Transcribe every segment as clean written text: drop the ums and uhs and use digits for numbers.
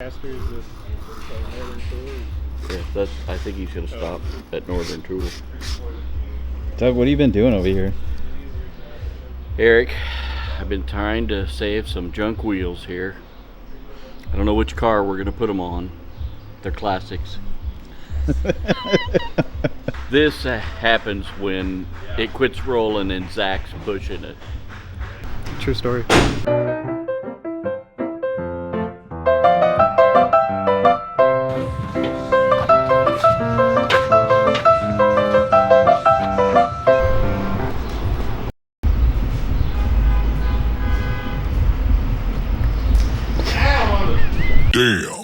Casters this Northern Tool. Yeah, I think he should have stopped at Northern Tool. Doug, what have you been doing over here? Eric, I've been trying to save some junk wheels here. I don't know which car we're gonna put them on. They're classics. This happens when it quits rolling and Zach's pushing it. True story. Damn.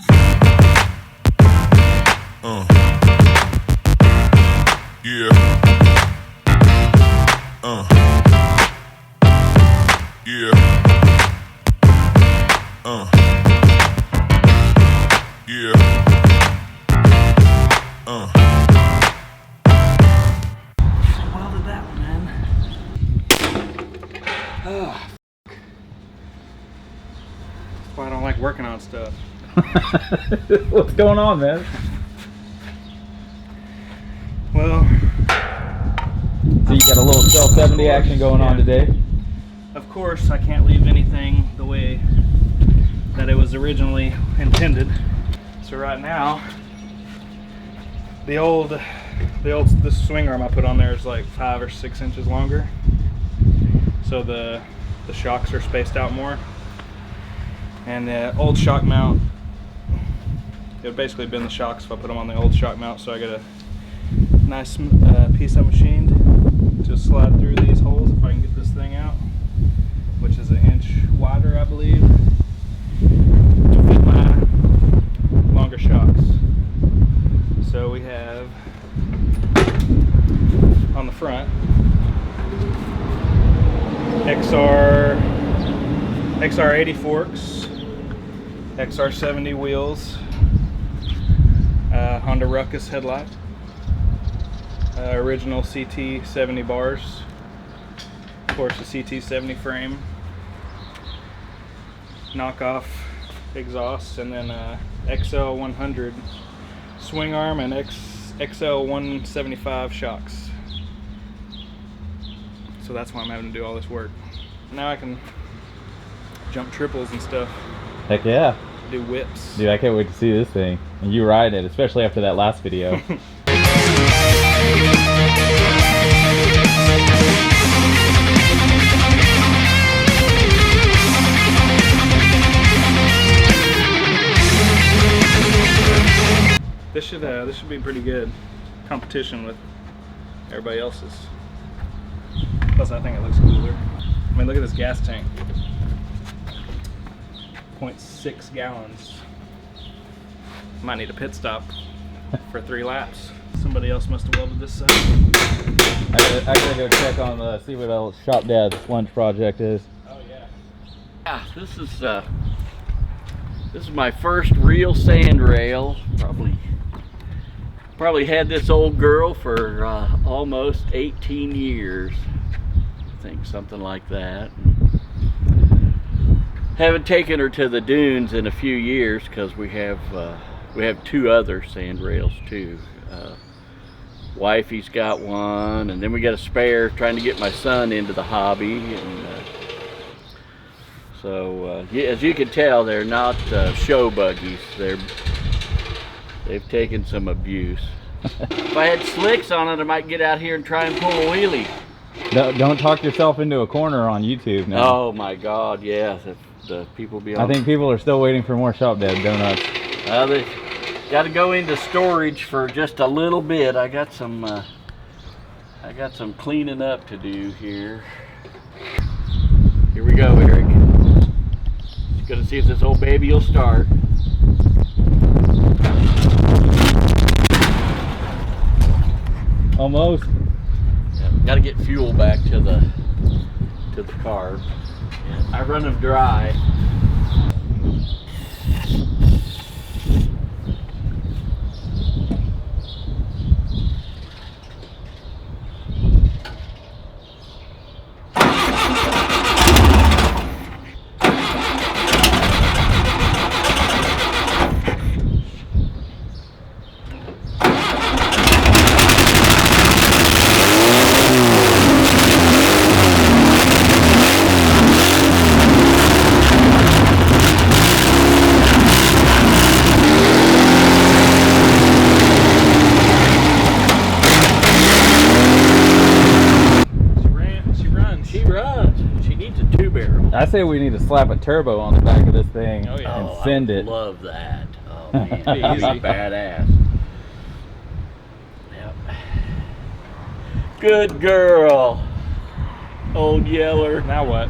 Yeah. Yeah. Yeah. Well did that one, man. That's why I don't like working on stuff. What's going on, man? Well, So you got a little Cell 70 action going on today? of course I can't leave anything the way that it was originally intended. So right now, this swing arm I put on there is like 5 or 6 inches longer. So the shocks are spaced out more. And the old shock mount, it would basically bend the shocks if I put them on the old shock mount. So I got a nice piece I machined to slide through these holes if I can get this thing out, which is 1 inch wider, I believe, to fit my longer shocks. So we have on the front XR80 forks, XR70 wheels, Honda Ruckus headlight, original CT70 bars, of course the CT70 frame, knockoff exhaust, and then XL100 swing arm and XL175 shocks. So that's why I'm having to do all this work. Now I can jump triples and stuff, Heck yeah. do whips. Dude, I can't wait to see this thing. And you ride it, especially after that last video. This should be pretty good competition with everybody else's. Plus, I think it looks cooler. I mean, look at this gas tank. 0.6 gallons. Might need a pit stop for 3 laps. Somebody else must have welded this up. I gotta go check on see what else Shopdad's lunch project is. Oh yeah. Yeah, this is my first real Sandrail. Probably had this old girl for almost 18 years. I think something like that. Haven't taken her to the dunes in a few years because we have 2 other Sandrails too. Wifey's got one, and then we got a spare trying to get my son into the hobby. And yeah, as you can tell, they're not show buggies. They've taken some abuse. If I had slicks on it, I might get out here and try and pull a wheelie. Don't talk yourself into a corner on YouTube now. Oh my God, yeah. The people be on. I think people are still waiting for more Shopdad donuts. They got to go into storage for just a little bit. I got some cleaning up to do here. Here we go, Eric. Just gonna see if this old baby will start. Almost. Yeah, got to get fuel back to the car. I run them dry. I say we need to slap a turbo on the back of this thing Oh, yeah. and send I it. love that. Oh man, that'd be badass. Yep. Good girl, old Yeller. Now what?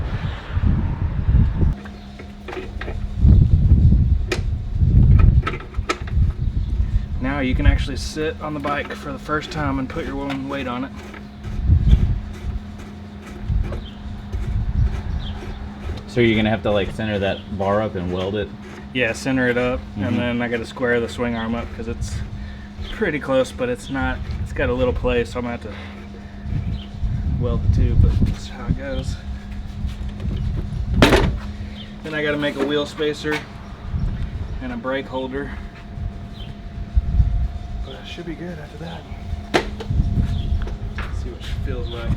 Now you can actually sit on the bike for the first time and put your own weight on it. So you're gonna have to like center that bar up and weld it. Yeah, center it up, and then I got to square the swing arm up because it's pretty close, but it's not. It's got a little play, so I'm gonna have to weld the two. But that's how it goes. Then I got to make a wheel spacer and a brake holder. But it should be good after that. Let's see what she feels like.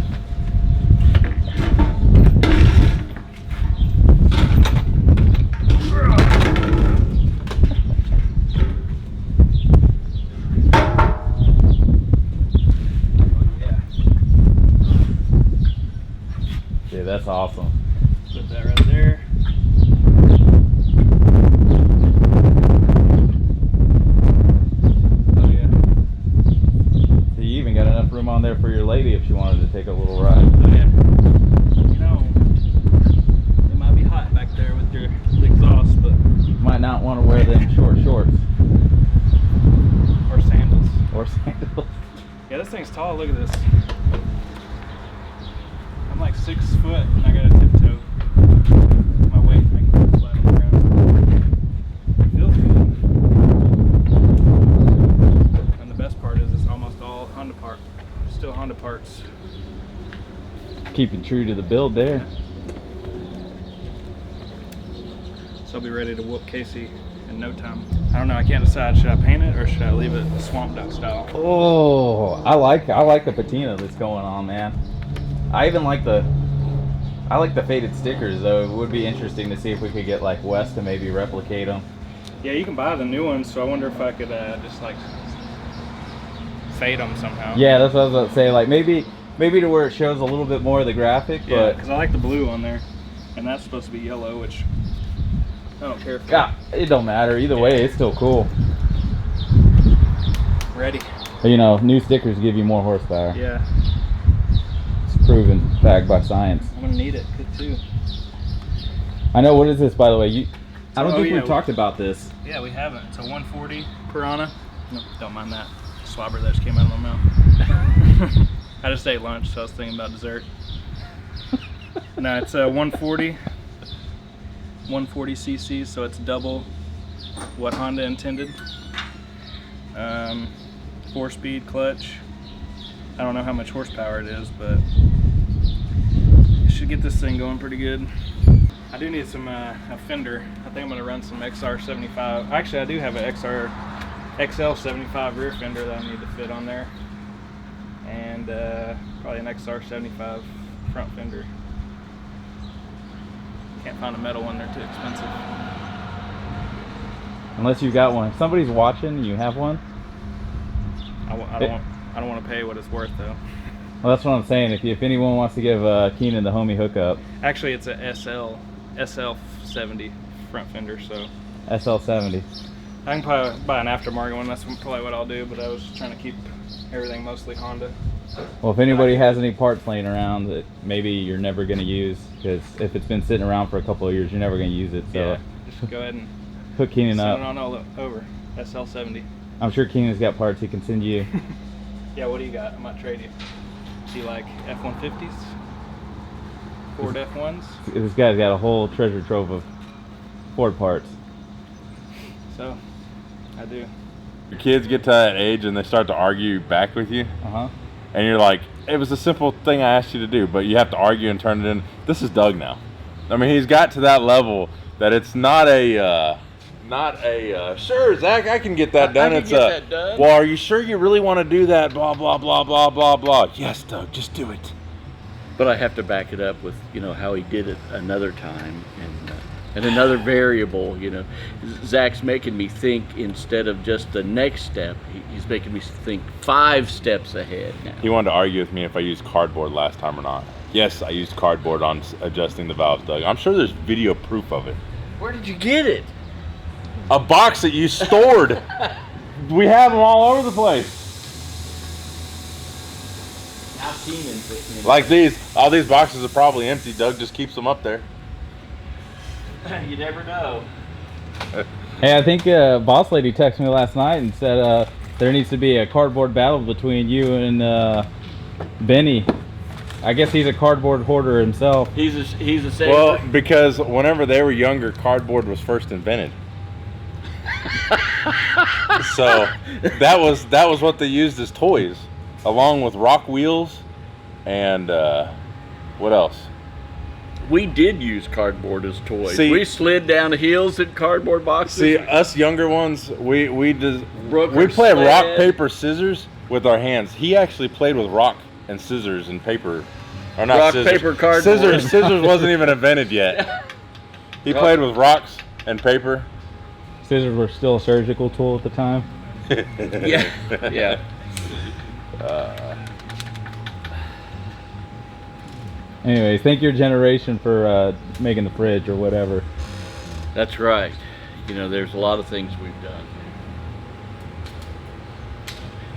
Yeah, that's awesome. Put that right there. Oh yeah. So you even got enough room on there for your lady if she wanted to take a little ride. Oh yeah. You know, it might be hot back there with your exhaust, but You might not want to wear them short shorts or sandals. or sandals. Yeah, this thing's tall. Look at this. I'm like 6 foot and I got a tiptoe. My weight making it flat on the ground. It feels good. And the best part is it's almost all Honda part. Still Honda parts. Keeping true to the build there. So I'll be ready to whoop Casey in no time. I don't know. I can't decide. Should I paint it or should I leave it swamp duck style? Oh, I like the patina that's going on, man. I even like the faded stickers though. It would be interesting to see if we could get like Wes to maybe replicate them. Yeah, you can buy the new ones. So I wonder if I could just like fade them somehow. Yeah, that's what I was about to say. Like maybe to where it shows a little bit more of the graphic, Yeah, but because I like the blue on there, and that's supposed to be yellow, which I don't care for. God, it don't matter either way. It's still cool. Ready? But, you know, new stickers give you more horsepower. Yeah, It's proven fact by science. I'm gonna need it too. I know. What is this, by the way? I don't Oh, think yeah, we've talked about this. Yeah, we haven't. It's a 140 Piranha. No, don't mind that slobber that just came out of my mouth. I just ate lunch, so I was thinking about dessert. No, it's a 140 cc, so it's double what Honda intended. 4-speed clutch. I don't know how much horsepower it is, but it should get this thing going pretty good. I do need some a fender. I think I'm gonna run some XR75. Actually, I do have a XL75 rear fender that I need to fit on there, and probably an XR75 front fender. Can't find a metal one; they're too expensive. Unless you've got one. If somebody's watching and you have one. I don't want to pay what it's worth though. Well, that's what I'm saying. If anyone wants to give Keenan the homie hookup. Actually, it's a SL70 front fender, so SL70. I can probably buy an aftermarket one. That's probably what I'll do. But I was just trying to keep everything mostly Honda. Well, if anybody has any parts laying around that maybe you're never going to use, because if it's been sitting around for a couple of years, you're never going to use it. So Yeah, just go ahead and hook Keenan send up. it on all over. SL70. I'm sure Keenan's got parts he can send you. Yeah, what do you got? I might trade you. Do you like F-150s? Ford F1s? This guy's got a whole treasure trove of Ford parts. So, I do. Your kids get to that age and they start to argue back with you, Uh-huh. and you're like, it was a simple thing I asked you to do, but you have to argue and turn it in. This is Doug now. I mean, he's got to that level that it's not a sure, Zach, I can get that done. can It's get that done. well, are you sure you really want to do that? Blah, blah, blah, blah, blah, blah. Yes, Doug, just do it. But I have to back it up with, how he did it another time and another variable. Zach's making me think instead of just the next step. He's making me think 5 steps ahead now. He wanted to argue with me if I used cardboard last time or not. Yes, I used cardboard on adjusting the valves, Doug. I'm sure there's video proof of it. Where did you get it? A box that you stored. We have them all over the place. Now Keenan. Like these, all these boxes are probably empty. Doug just keeps them up there. You never know. Hey, I think Boss Lady texted me last night and said there needs to be a cardboard battle between you and Benny. I guess he's a cardboard hoarder himself. He's a saver. Well, because whenever they were younger, cardboard was first invented. So that was what they used as toys, along with rock wheels, and what else? We did use cardboard as toys. See- we slid down the hills in cardboard boxes. See, us younger ones, we Broke played sled. rock paper scissors with our hands. He actually played with rock and scissors and paper, or not Rock, scissors. paper, cardboard. Scissors wasn't even invented yet. He Rock. played with rocks and paper. Scissors were still a surgical tool at the time. Yeah, yeah. Anyways, thank your generation for making the fridge or whatever. That's right. You know, there's a lot of things we've done.